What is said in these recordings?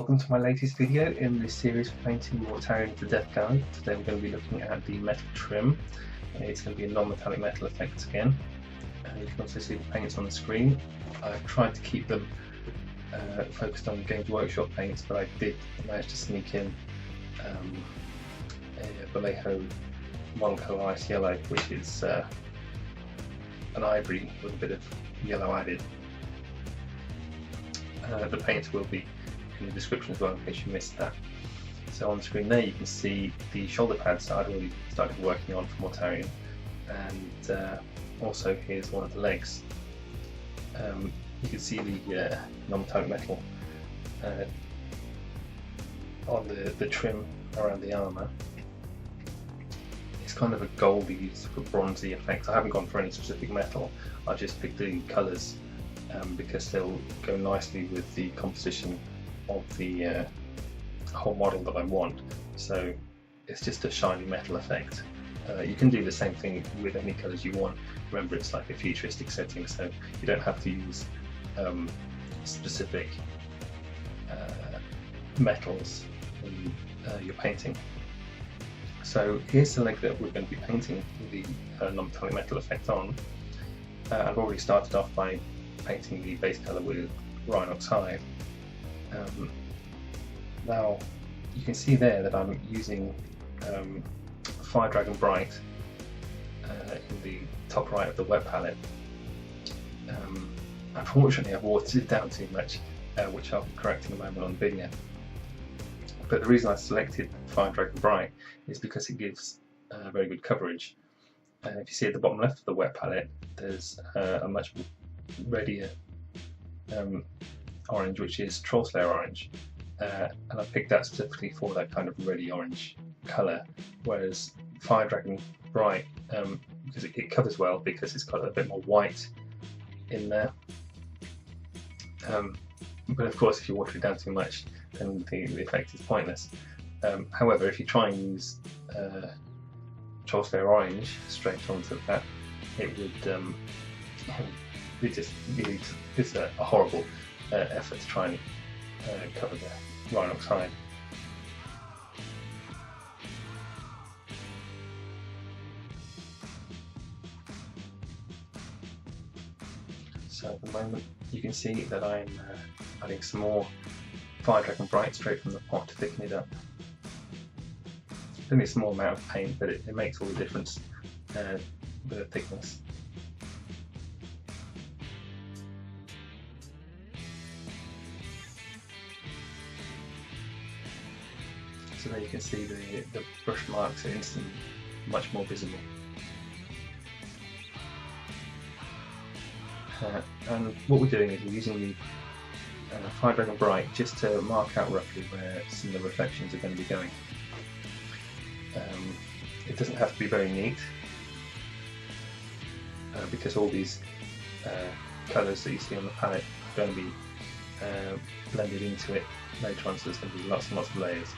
Welcome to my latest video in this series for painting Mortarion to Death Guide. Today we're going to be looking at the metal trim. It's going to be a non-metallic metal effect again. You can also see the paints on the screen. I've tried to keep them focused on Games Workshop paints, but I did manage to sneak in a Vallejo one colour ice yellow, which is an ivory with a bit of yellow added. The paints will be in the description as well in case you missed that. So on the screen there you can see the shoulder pads that I'd already started working on for Mortarion, and also here's one of the legs. You can see the non-metallic metal on the trim around the armour. It's kind of a goldy, sort of bronzy effect. I haven't gone for any specific metal, I just picked the colours because they'll go nicely with the composition of the whole model that I want. So it's just a shiny metal effect. You can do the same thing with any colours you want. Remember, it's like a futuristic setting, so you don't have to use specific metals in your painting. So here's the leg that we're going to be painting the non-metallic metal effect on. I've already started off by painting the base colour with Rhinox hide. Now you can see there that I'm using Firedragon Bright in the top right of the web palette. Unfortunately I've watered it down too much, which I'll correct in a moment on the video. But the reason I selected Firedragon Bright is because it gives very good coverage. If you see at the bottom left of the web palette, there's a much reddier orange, which is Troll Slayer orange, and I picked that specifically for that kind of reddy orange colour, whereas Firedragon Bright, because it covers well because it's got a bit more white in there, but of course if you water it down too much then the effect is pointless. However, if you try and use Troll Slayer orange straight onto that, it would it's a horrible effort to try and cover the Rhinox hide. So at the moment you can see that I'm adding some more Firedragon Bright straight from the pot to thicken it up. It's only a small amount of paint, but it makes all the difference, the thickness. So there you can see the brush marks are instantly much more visible. And what we're doing is we're using the Firedragon Bright just to mark out roughly where some of the reflections are going to be going. It doesn't have to be very neat, because all these colours that you see on the palette are going to be blended into it later on, so there's going to be lots and lots of layers.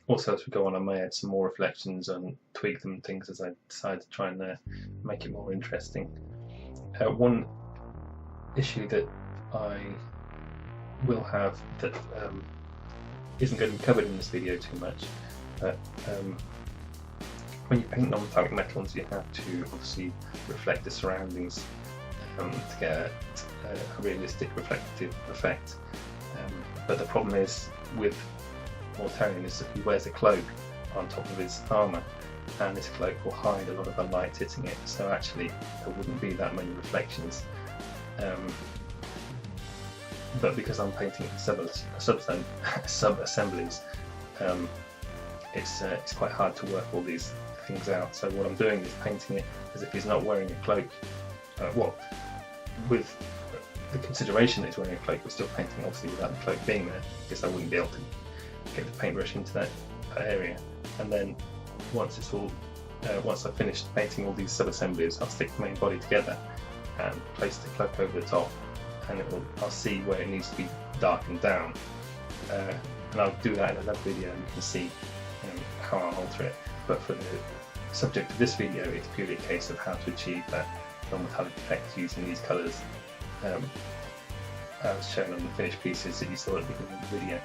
Also, as we go on, I may add some more reflections and tweak them and things as I decide to try and make it more interesting. One issue that I will have that isn't going to be covered in this video too much, but when you paint non-metallic metals you have to obviously reflect the surroundings to get a realistic reflective effect. But the problem is with Mortarion is that he wears a cloak on top of his armour, and this cloak will hide a lot of the light hitting it, so actually there wouldn't be that many reflections. But because I'm painting sub-assemblies, it's quite hard to work all these things out. So what I'm doing is painting it as if he's not wearing a cloak. With the consideration that he's wearing a cloak, we're still painting obviously without the cloak being there, because I wouldn't be able to get the paintbrush into that area. And then once I've finished painting all these sub-assemblies, I'll stick the main body together and place the cloak over the top, and I'll see where it needs to be darkened down, and I'll do that in another video and you can see how I'll alter it. But for the subject of this video, it's purely a case of how to achieve that non-metallic effect using these colours as shown on the finished pieces that you saw at the beginning of the video.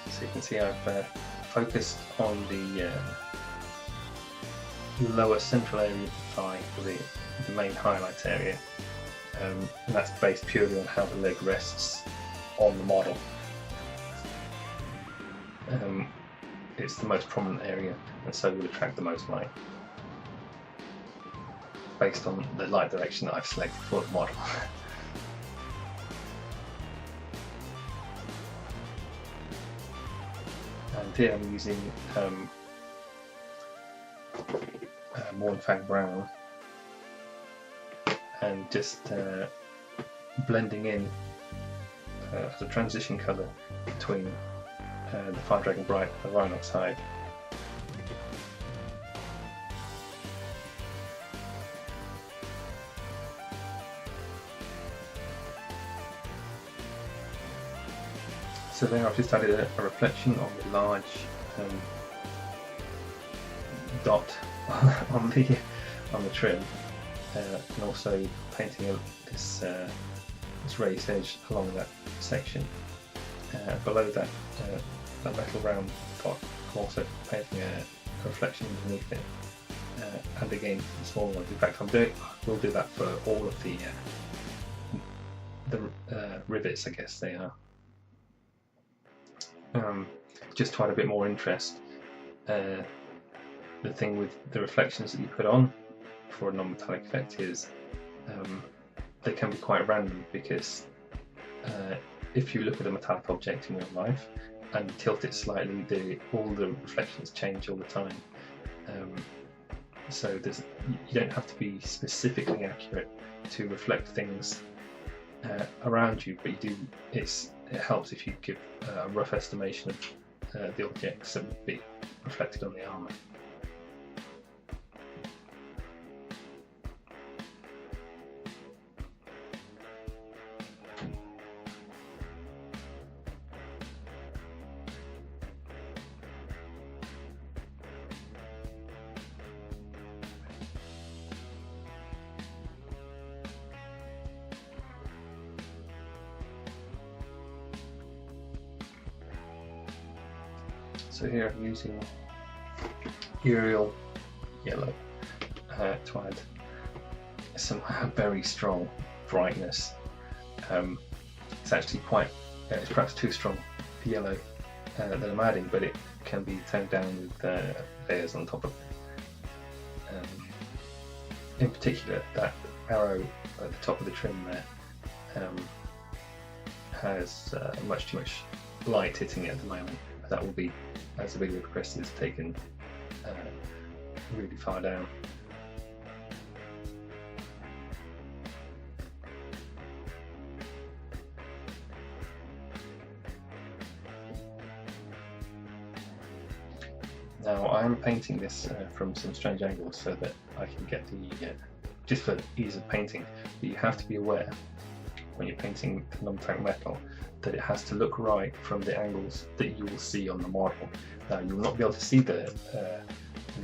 So you can see I've focused on the lower central area of the thigh for the main highlight area, and that's based purely on how the leg rests on the model. It's the most prominent area and so will attract the most light based on the light direction that I've selected for the model. And here I'm using Mournfang brown and just blending in as a transition colour between the Firedragon bright and the Rhinox hide. So there I've just added a reflection on the large dot on the trim, and also painting this raised edge along that section. Below that metal round dot, I'm also painting a reflection underneath it, and again the small ones. In fact, we'll do that for all of the rivets, I guess they are. Just to add a bit more interest, the thing with the reflections that you put on for a non-metallic effect is they can be quite random, because if you look at a metallic object in real life and tilt it slightly, all the reflections change all the time. So you don't have to be specifically accurate to reflect things around you, but you do. It helps if you give a rough estimation of the objects that would be reflected on the armour. So here I'm using Yriel yellow to add some very strong brightness. It's actually it's perhaps too strong the yellow that I'm adding, but it can be toned down with layers on top of it. In particular, that arrow at the top of the trim there has much too much light hitting it at the moment. That will be as the video progresses taken really far down. Now I'm painting this from some strange angles so that I can get the just for ease of painting, but you have to be aware when you're painting non-metallic metal that it has to look right from the angles that you will see on the model. Now you will not be able to see the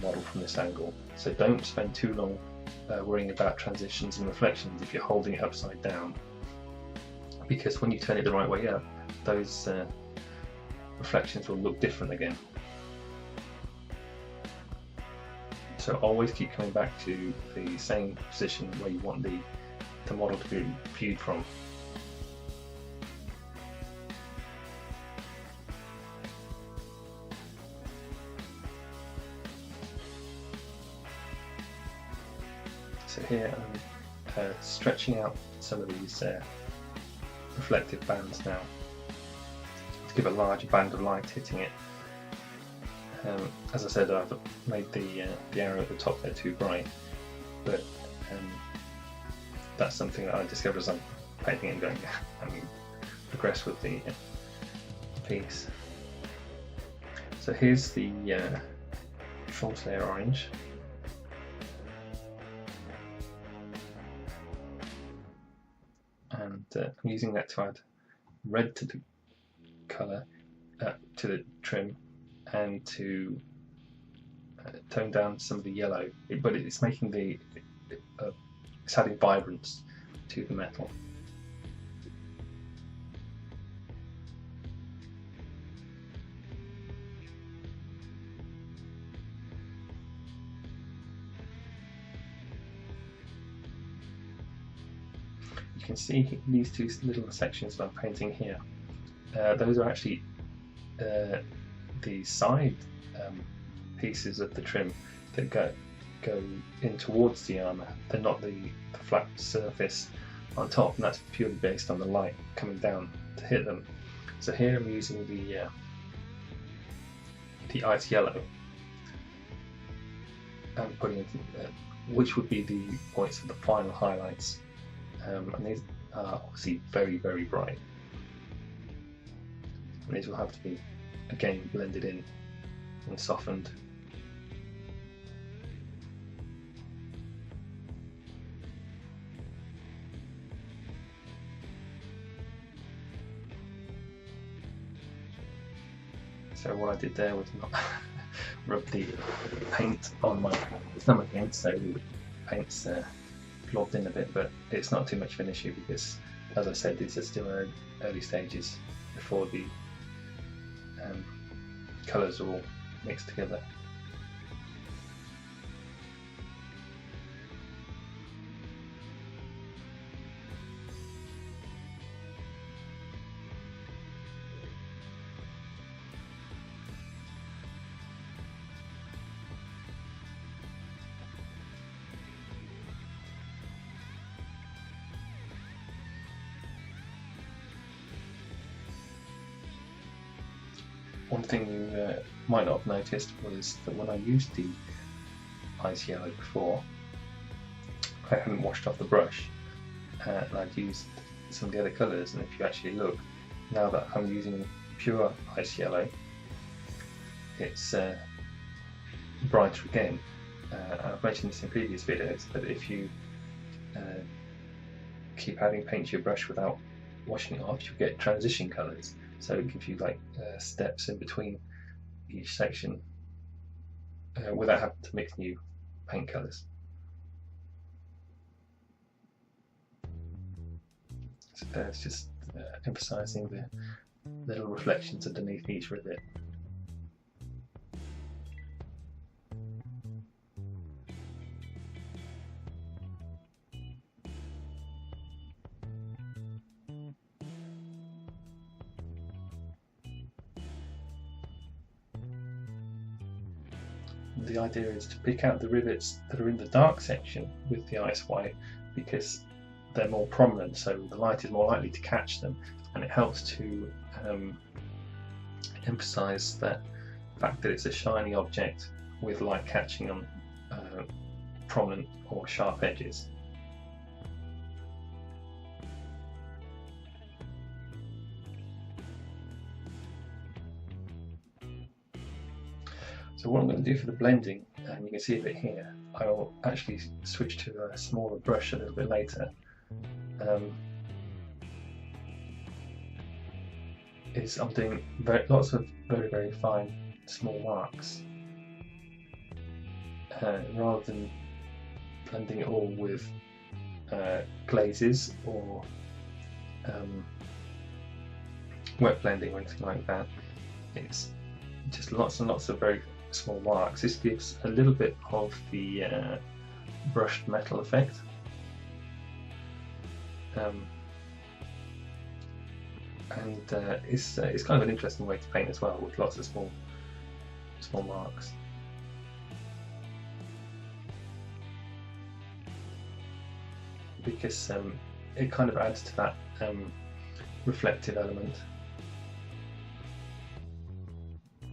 model from this angle, so don't spend too long worrying about transitions and reflections if you're holding it upside down, because when you turn it the right way up, those reflections will look different again. So always keep coming back to the same position where you want the model to be viewed from. So here I'm stretching out some of these reflective bands now to give a larger band of light hitting it. As I said, I've made the arrow at the top there too bright, but that's something that I discovered as I'm painting it and going and progress with the piece. So here's the false layer orange. And I'm using that to add red to the colour, to the trim, and to tone down some of the yellow, but it's making it's adding vibrance to the metal. You can see these two little sections that I'm painting here. Those are actually the side pieces of the trim that go in towards the armour. They're not the flat surface on top, and that's purely based on the light coming down to hit them. So here I'm using the ice yellow and putting it, which would be the points for the final highlights. And these are obviously very, very bright. And these will have to be again blended in and softened. So what I did there was not rub the paint on my thumb again, so the paint's blobbed in a bit, but it's not too much of an issue because, as I said, these are still early stages before the colours are all mixed together. One thing you might not have noticed was that when I used the ice yellow before, I hadn't washed off the brush, and I'd used some of the other colours, and if you actually look, now that I'm using pure ice yellow, it's brighter again. I've mentioned this in previous videos, but if you keep adding paint to your brush without washing it off, you get transition colours. So it gives you like steps in between each section without having to mix new paint colours. So it's just emphasising the little reflections underneath each rivet. The idea is to pick out the rivets that are in the dark section with the ice white because they're more prominent, so the light is more likely to catch them, and it helps to emphasise that fact that it's a shiny object with light catching on prominent or sharp edges. So what I'm going to do for the blending, and you can see a bit here, I will actually switch to a smaller brush a little bit later. I'm doing lots of very, very fine small marks, rather than blending it all with glazes or wet blending or anything like that. It's just lots and lots of very small marks. This gives a little bit of the brushed metal effect. It's kind of an interesting way to paint as well, with lots of small marks. Because it kind of adds to that reflective element.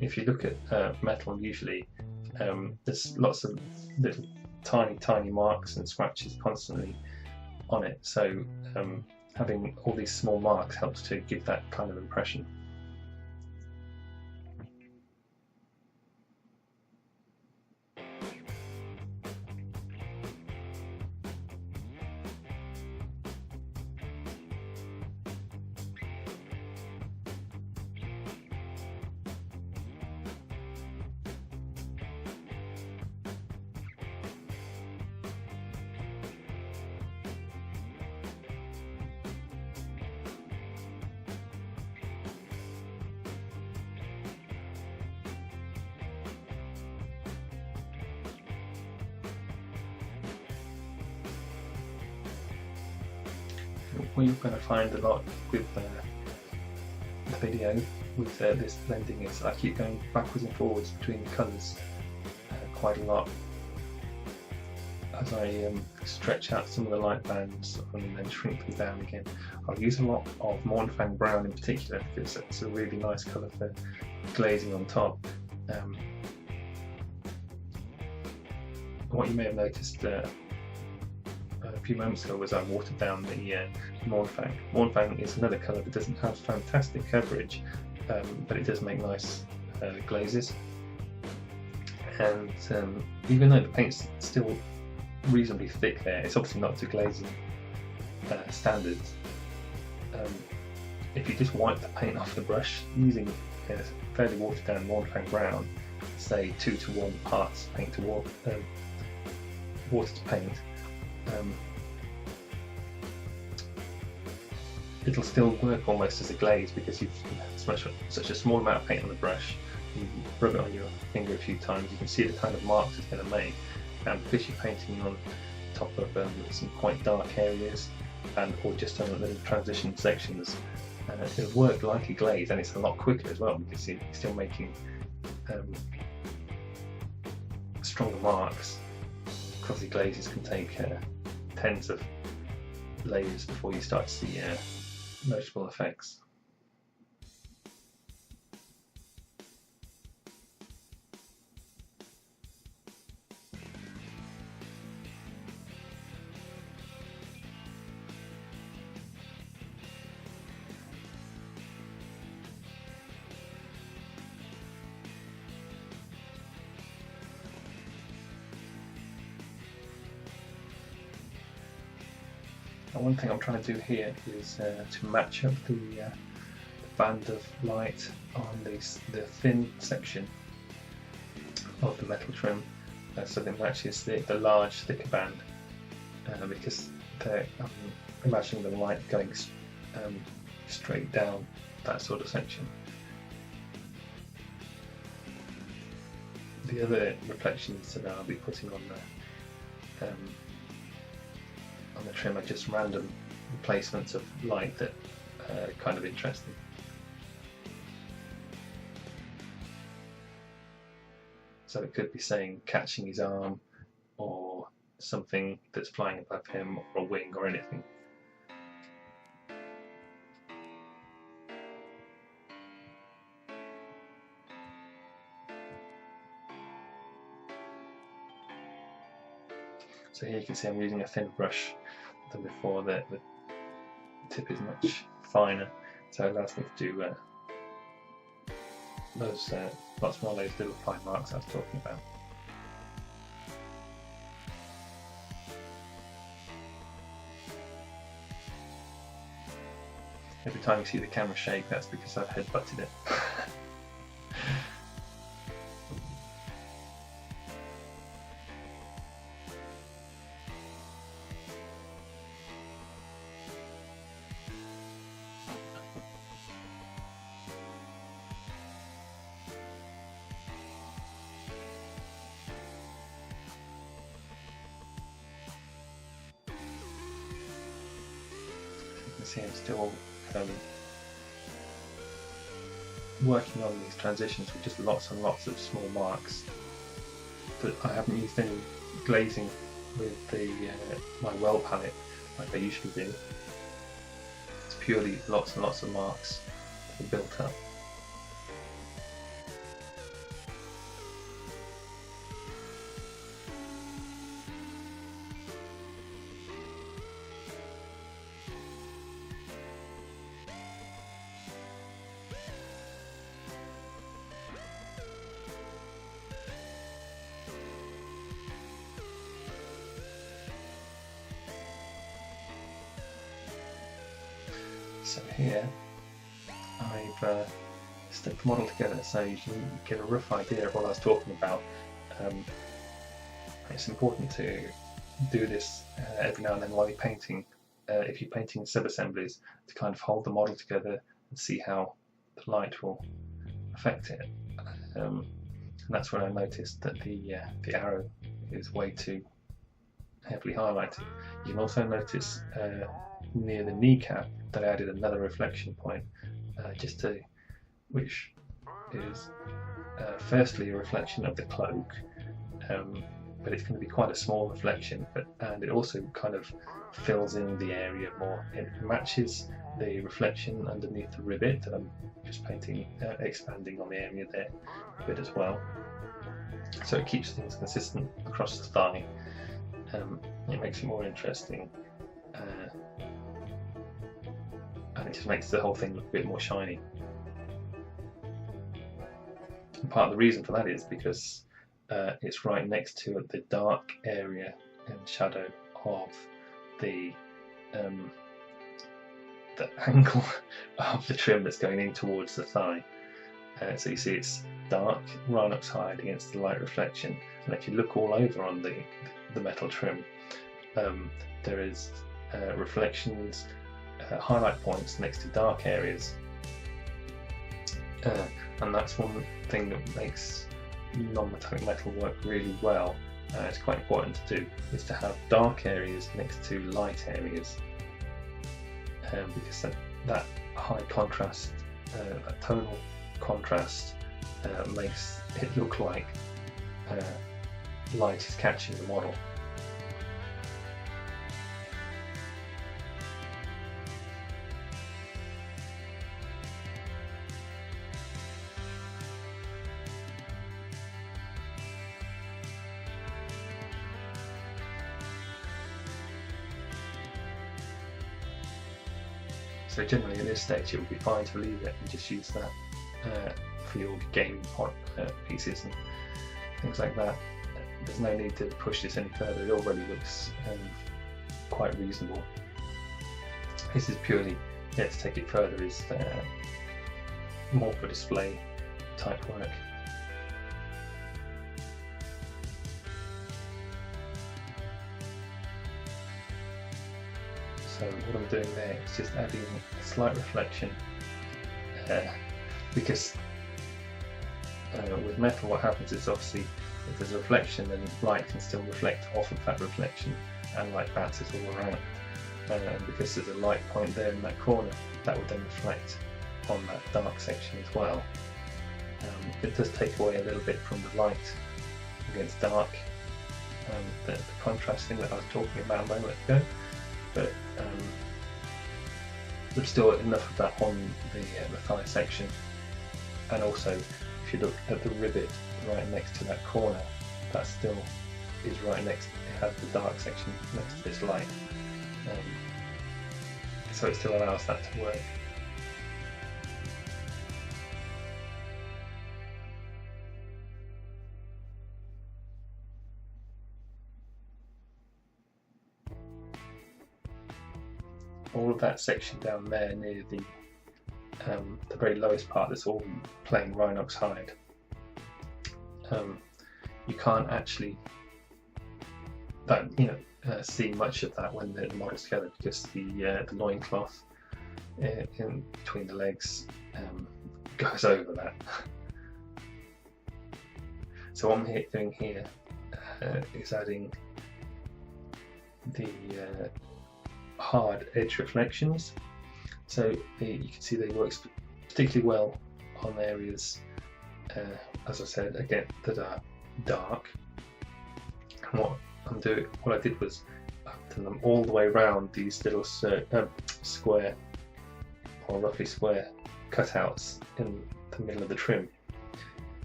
If you look at metal, usually there's lots of little tiny marks and scratches constantly on it, so having all these small marks helps to give that kind of impression. what you're going to find a lot with the video with this blending is I keep going backwards and forwards between the colours quite a lot as I stretch out some of the light bands and then shrink them down again. I'll use a lot of Mournfang brown in particular because it's a really nice colour for glazing on top. What you may have noticed a few moments ago was I watered down the Mournfang. Mournfang is another colour that doesn't have fantastic coverage, but it does make nice glazes. And even though the paint's still reasonably thick there, it's obviously not to glazing standards. If you just wipe the paint off the brush using a fairly watered down Mournfang brown, say 2:1 parts paint to water to paint, it'll still work almost as a glaze because you've such a small amount of paint on the brush. You rub it on your finger a few times, you can see the kind of marks it's going to make, and because you're painting on top of some quite dark areas or just on little transition sections, it'll work like a glaze, and it's a lot quicker as well because you're still making stronger marks. Because the glazes can take tens of layers before you start to see noticeable effects. One thing I'm trying to do here is to match up the band of light on the thin section of the metal trim so that it matches the large thicker band, because I'm imagining the light going straight down that sort of section. The other reflections that I'll be putting on the trim are just random placements of light that are kind of interesting. So it could be saying catching his arm, or something that's flying above him, or a wing, or anything. So here you can see I'm using a thinner brush than before. The tip is much finer, so it allows me to do those lots more of those little fine marks I was talking about. Every time you see the camera shake, that's because I've headbutted it. See, I'm still working on these transitions with just lots and lots of small marks, but I haven't used any glazing with the my well palette like I usually do. It's purely lots and lots of marks that are built up. So here I've stuck the model together so you can get a rough idea of what I was talking about. It's important to do this every now and then while you're painting, if you're painting sub-assemblies, to kind of hold the model together and see how the light will affect it. And that's when I noticed that the arrow is way too heavily highlighted. You can also notice near the kneecap that I added another reflection point, which is firstly a reflection of the cloak, but it's going to be quite a small reflection, and it also kind of fills in the area more. It matches the reflection underneath the rivet that I'm just painting, expanding on the area there a bit as well. So it keeps things consistent across the thigh. It makes it more interesting, and it just makes the whole thing look a bit more shiny. And part of the reason for that is because it's right next to the dark area and shadow of the angle of the trim that's going in towards the thigh. So you see it's dark Rhinox hide against the light reflection, and if you look all over on the metal trim, there is reflections, highlight points next to dark areas, and that's one thing that makes non-metallic metal work really well. It's quite important to do, is to have dark areas next to light areas, because that high contrast, that tonal contrast, makes it look like light is catching the model. So generally at this stage it would be fine to leave it and just use that for your game pieces and things like that. There's no need to push this any further, it already looks quite reasonable. This is purely, to take it further, is more for display type work. So what I'm doing there is just adding a slight reflection, because with metal what happens is, obviously if there's a reflection then light can still reflect off of that reflection, and light bounces all around, and because there's a light point there in that corner, that would then reflect on that dark section as well. It does take away a little bit from the light against dark, the contrast thing that I was talking about a moment ago, but there's still enough of that on the thigh section. And also if you look at the rivet right next to that corner, that still is right next, it has the dark section next to this light, so it still allows that to work. All of that section down there near the very lowest part, that's all plain Rhinox hide. You can't actually see much of that when the model's together, because the loincloth in between the legs goes over that. So what I'm doing here is adding the hard edge reflections. So you can see they work particularly well on areas, as I said again, that are dark. And what I did was I've done them all the way around these little square, or roughly square, cutouts in the middle of the trim.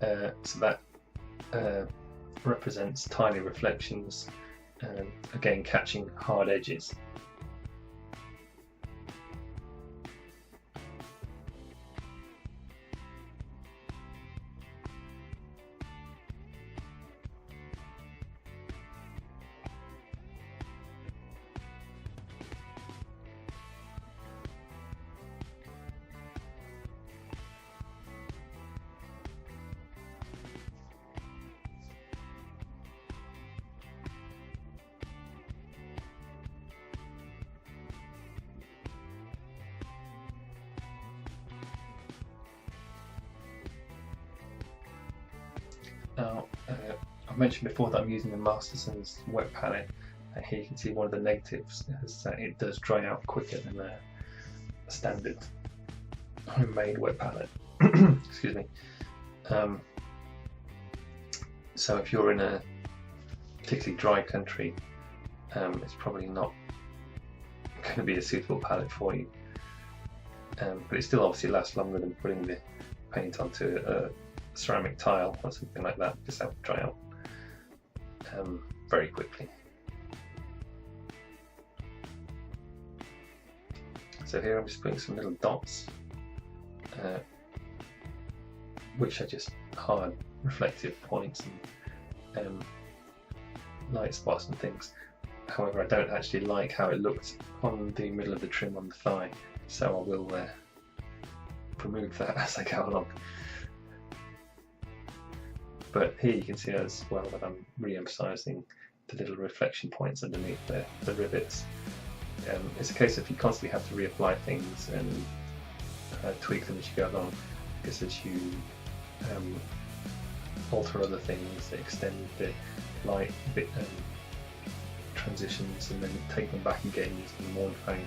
So that represents tiny reflections, again catching hard edges. Now, I mentioned before that I'm using the Masterson's wet palette, Here you can see one of the negatives is that it does dry out quicker than a standard homemade wet palette. Excuse me. So if you're in a particularly dry country, it's probably not going to be a suitable palette for you. But it still obviously lasts longer than putting the paint onto a ceramic tile or something like that, because that would dry out very quickly. So here I'm just putting some little dots, which are just hard reflective points and light spots and things. However, I don't actually like how it looked on the middle of the trim on the thigh, so I will remove that as I go along. But here you can see as well that I'm re-emphasising the little reflection points underneath the rivets. It's a case of you constantly have to reapply things and tweak them as you go along, because as you alter other things, extend the light bit transitions and then take them back again using the Mournfang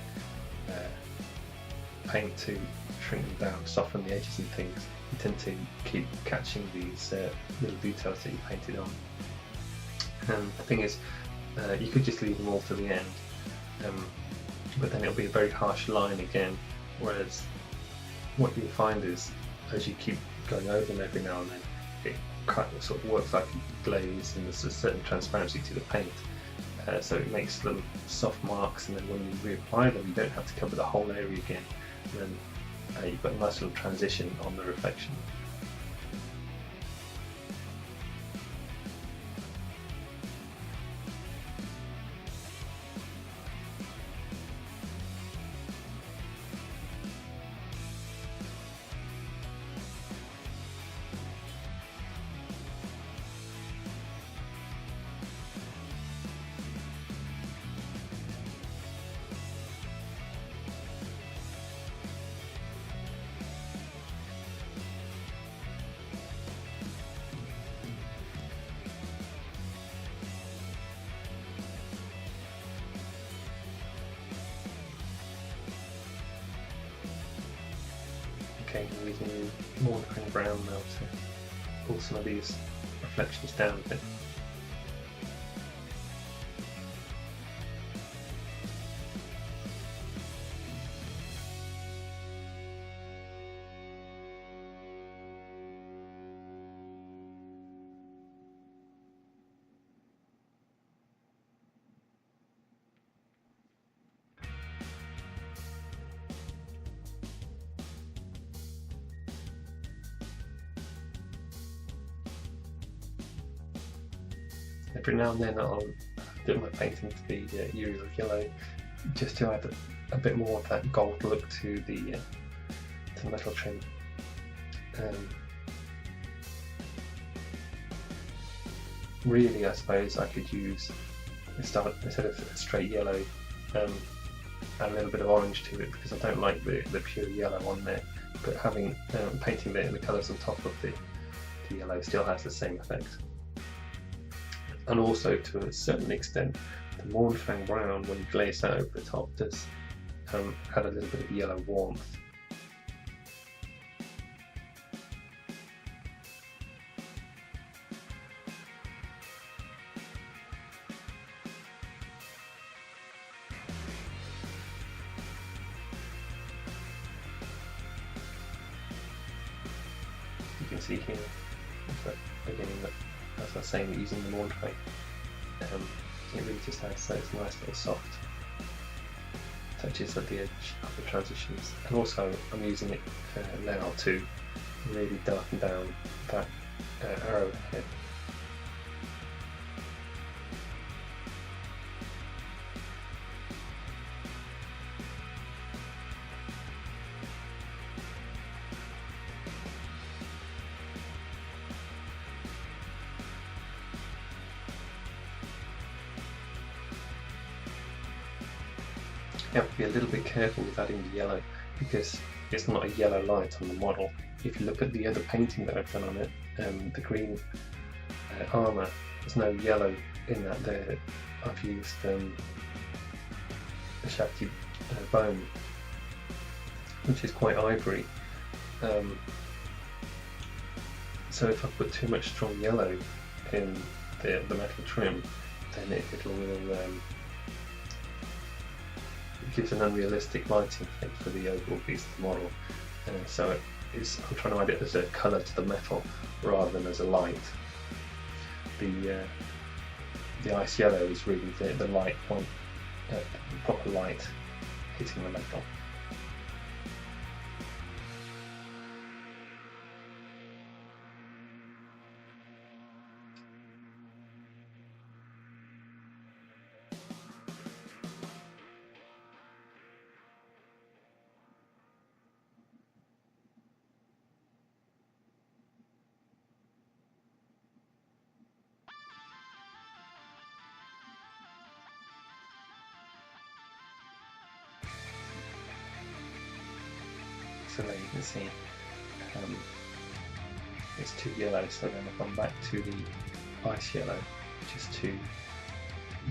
paint to shrink them down, soften the edges and things, you tend to keep catching these little details that you painted on. And the thing is, you could just leave them all to the end, but then it'll be a very harsh line again, whereas what you'll find is as you keep going over them every now and then, it kind of sort of works like a glaze, and there's a certain transparency to the paint, so it makes little soft marks, and then when you reapply them you don't have to cover the whole area again, and then you've got a nice little transition on the reflection. Okay, I'm using Mournfang brown now to pull some of these reflections down a bit. Every now and then I'll do my painting to the Yriel yellow, just to add a bit more of that gold look to the metal trim. Really, I suppose I could use, instead of a straight yellow, add a little bit of orange to it, because I don't like the pure yellow on there, but having painting the colours on top of the yellow still has the same effect. And also, to a certain extent, the Mournfang brown, when you glaze that over the top, does add a little bit of yellow warmth. You can see here, beginning that, as I was saying, using the Mournfang, it really just adds those nice little soft touches at the edge of the transitions. And also I'm using it now to really darken down that arrowhead. You have to be a little bit careful with adding the yellow, because it's not a yellow light on the model. If you look at the other painting that I've done on it, the green Armour, there's no yellow in that there I've used a shafty bone, which is quite ivory. So if I put too much strong yellow in the metal trim, then it gives an unrealistic lighting effect for the overall piece of the model. So I'm trying to add it as a colour to the metal rather than as a light. The ice yellow is really the light point, the proper light hitting the metal. So there you can see it's too yellow, so then I've gone back to the ice yellow just to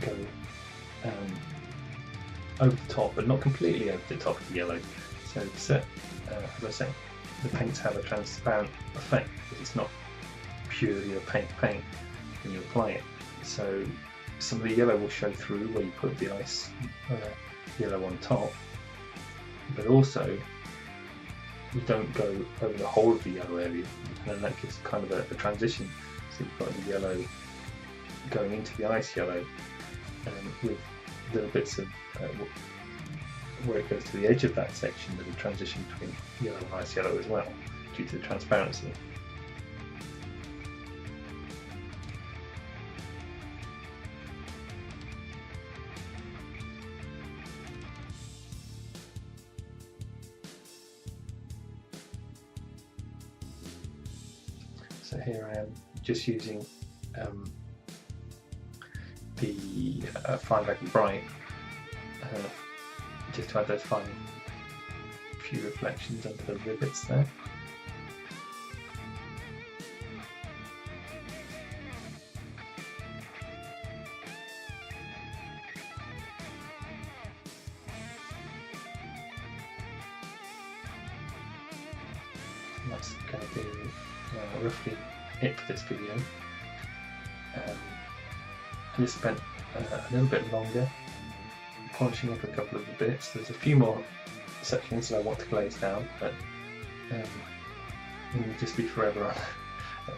go over the top, but not completely over the top of the yellow. So as I say, the paints have a transparent effect because it's not purely a paint when you apply it. So some of the yellow will show through where you put the ice yellow on top, but also you don't go over the whole of the yellow area, and then that gives kind of a transition. So you've got the yellow going into the ice yellow, with little bits of where it goes to the edge of that section, there's a transition between yellow and ice yellow as well, due to the transparency. So here I am just using the Firedragon Bright just to add those few reflections under the rivets there. And that's going to be roughly it for this video. I just spent a little bit longer polishing up a couple of the bits. There's a few more sections that I want to glaze down, but you'll just be forever on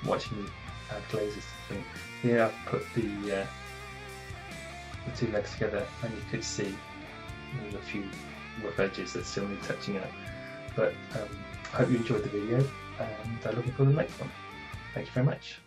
watching me add glazes to things. Here I've put the two legs together, and you could see there's a few rough edges that still need touching up. But I hope you enjoyed the video, and I'm looking for the next one. Thank you very much.